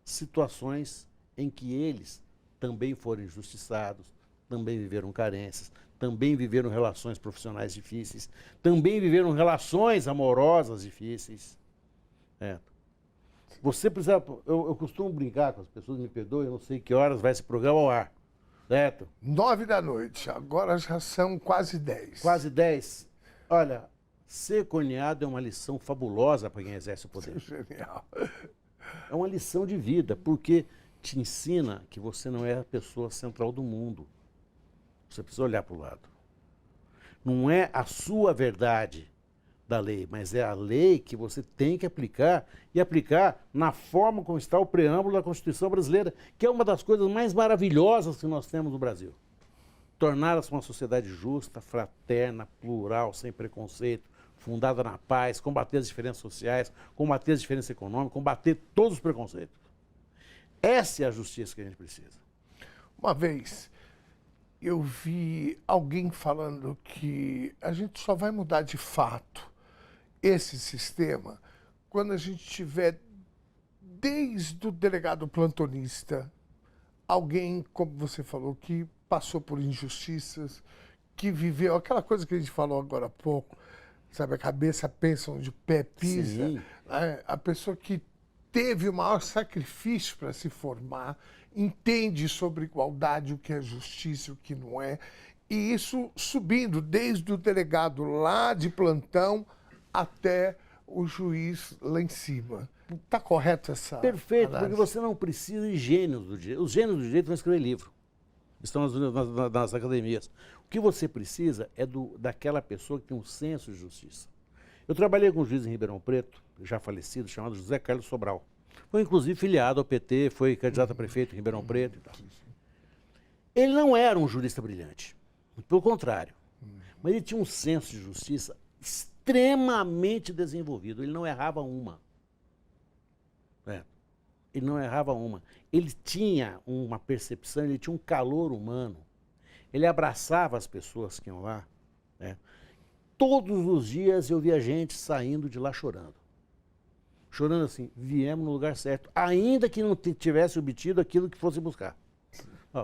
situações em que eles também foram injustiçados, também viveram carências, também viveram relações profissionais difíceis, também viveram relações amorosas difíceis. Você precisa... Eu costumo brincar com as pessoas, me perdoem, eu não sei que horas vai esse programa ao ar. Certo? 9 da noite, agora já são quase 10. Quase 10. Olha, ser corneado é uma lição fabulosa para quem exerce o poder. Isso é genial. É uma lição de vida, porque te ensina que você não é a pessoa central do mundo. Você precisa olhar para o lado. Não é a sua verdade da lei, mas é a lei que você tem que aplicar e aplicar na forma como está o preâmbulo da Constituição brasileira, que é uma das coisas mais maravilhosas que nós temos no Brasil. Tornar-se uma sociedade justa, fraterna, plural, sem preconceito, fundada na paz, combater as diferenças sociais, combater as diferenças econômicas, combater todos os preconceitos. Essa é a justiça que a gente precisa. Uma vez eu vi alguém falando que a gente só vai mudar de fato esse sistema quando a gente tiver, desde o delegado plantonista, alguém, como você falou, que passou por injustiças, que viveu aquela coisa que a gente falou agora há pouco, sabe, a cabeça pensa onde o pé pisa, né? A pessoa que teve o maior sacrifício para se formar, entende sobre igualdade, o que é justiça, o que não é, e isso subindo desde o delegado lá de plantão até o juiz lá em cima. Está correto essa Perfeito, análise? porque você não precisa de gênios do direito. Os gênios do direito vão escrever livro. Estão nas academias. O que você precisa é daquela pessoa que tem um senso de justiça. Eu trabalhei com um juiz em Ribeirão Preto, já falecido, chamado José Carlos Sobral. Foi inclusive filiado ao PT, foi candidato a prefeito em Ribeirão Preto e tal. Ele não era um jurista brilhante, pelo contrário. Mas ele tinha um senso de justiça extremamente desenvolvido. Ele não errava uma. Ele não errava uma. Ele tinha uma percepção, ele tinha um calor humano. Ele abraçava as pessoas que iam lá. Todos os dias eu via gente saindo de lá chorando. Chorando assim, viemos no lugar certo, ainda que não tivesse obtido aquilo que fosse buscar.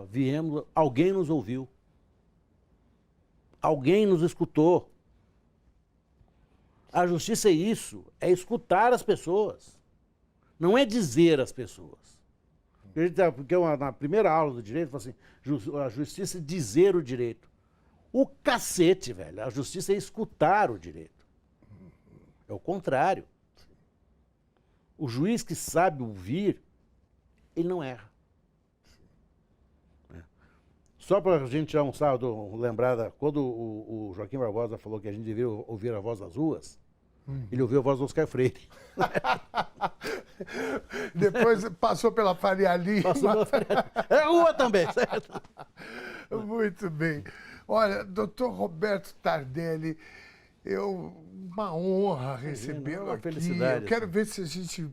Viemos, alguém nos ouviu. Alguém nos escutou. A justiça é isso, é escutar as pessoas. Não é dizer às pessoas. Porque na primeira aula do direito, fala assim, a justiça é dizer o direito. O cacete, velho. A justiça é escutar o direito. É o contrário. O juiz que sabe ouvir, ele não erra. Só para a gente tirar um sábado, lembrar, quando o Joaquim Barbosa falou que a gente devia ouvir a voz das ruas, ele ouviu a voz do Oscar Freire. Depois passou pela Faria Lima. Passou pela Faria Lima. É rua também, certo? Muito bem. Olha, doutor Roberto Tardelli, uma honra recebê-lo aqui. Felicidade. Eu quero ver se a gente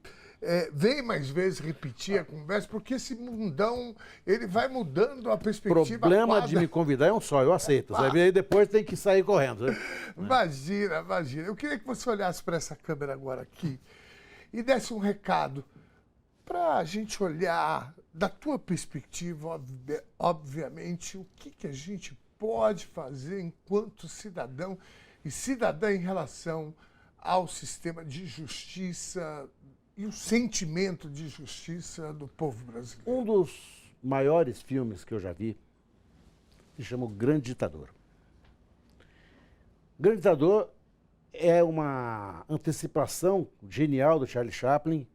vem mais vezes repetir a conversa, porque esse mundão, ele vai mudando a perspectiva. O problema de me convidar é um só, eu aceito. Sabe? Aí depois tem que sair correndo. Né? Imagina, imagina. Eu queria que você olhasse para essa câmera agora aqui e desse um recado para a gente olhar, da tua perspectiva, obviamente, o que a gente pode fazer enquanto cidadão e cidadã em relação ao sistema de justiça e o sentimento de justiça do povo brasileiro. Um dos maiores filmes que eu já vi se chama O Grande Ditador. O Grande Ditador é uma antecipação genial do Charlie Chaplin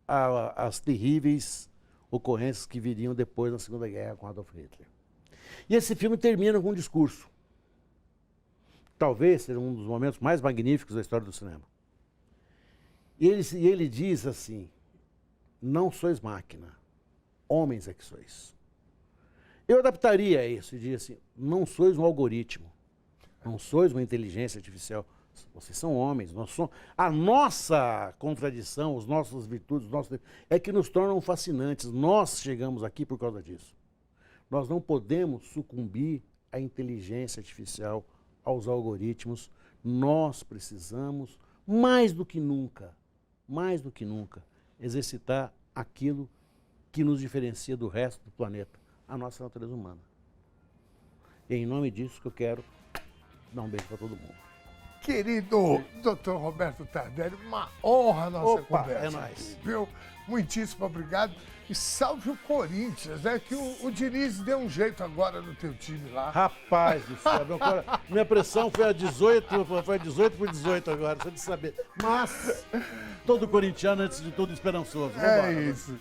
às terríveis ocorrências que viriam depois na Segunda Guerra com Adolf Hitler. E esse filme termina com um discurso. Talvez seja um dos momentos mais magníficos da história do cinema. E ele diz assim, não sois máquina, homens é que sois. Eu adaptaria isso e diria assim, não sois um algoritmo, não sois uma inteligência artificial, vocês são homens, nós somos. A nossa contradição, as nossas virtudes, é que nos tornam fascinantes. Nós chegamos aqui por causa disso. Nós não podemos sucumbir à inteligência artificial, aos algoritmos. Nós precisamos, mais do que nunca, exercitar aquilo que nos diferencia do resto do planeta, a nossa natureza humana. E é em nome disso que eu quero dar um beijo para todo mundo. Querido Dr. Roberto Tardelli, uma honra a nossa conversa. É nóis. Viu? Muitíssimo obrigado. E salve o Corinthians, né? Que o Diniz deu um jeito agora no teu time lá. Rapaz do céu, minha pressão foi a 18 por 18 agora, só de saber. Mas todo corintiano, antes de tudo, esperançoso. Vambora, isso.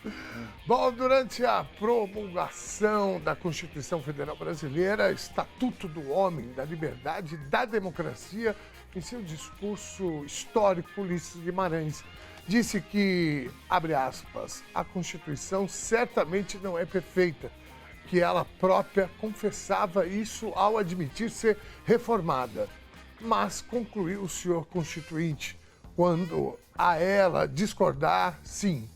Bom, durante a promulgação da Constituição Federal Brasileira, Estatuto do Homem, da Liberdade e da Democracia, em seu discurso histórico, Ulisses Guimarães disse que, abre aspas, a Constituição certamente não é perfeita, que ela própria confessava isso ao admitir ser reformada. Mas concluiu o senhor Constituinte, quando a ela discordar, sim,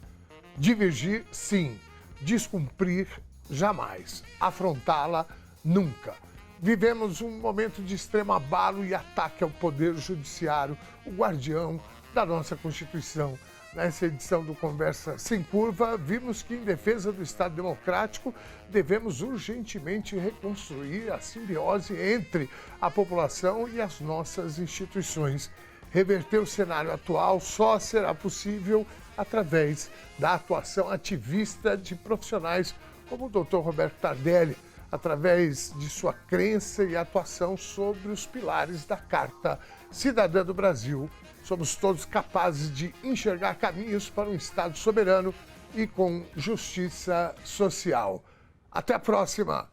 divergir, sim, descumprir, jamais, afrontá-la, nunca. Vivemos um momento de extremo abalo e ataque ao Poder Judiciário, o guardião da nossa Constituição. Nessa edição do Conversa Sem Curva, vimos que, em defesa do Estado Democrático, devemos urgentemente reconstruir a simbiose entre a população e as nossas instituições. Reverter o cenário atual só será possível através da atuação ativista de profissionais como o Dr. Roberto Tardelli, através de sua crença e atuação sobre os pilares da Carta Cidadã do Brasil. Somos todos capazes de enxergar caminhos para um Estado soberano e com justiça social. Até a próxima!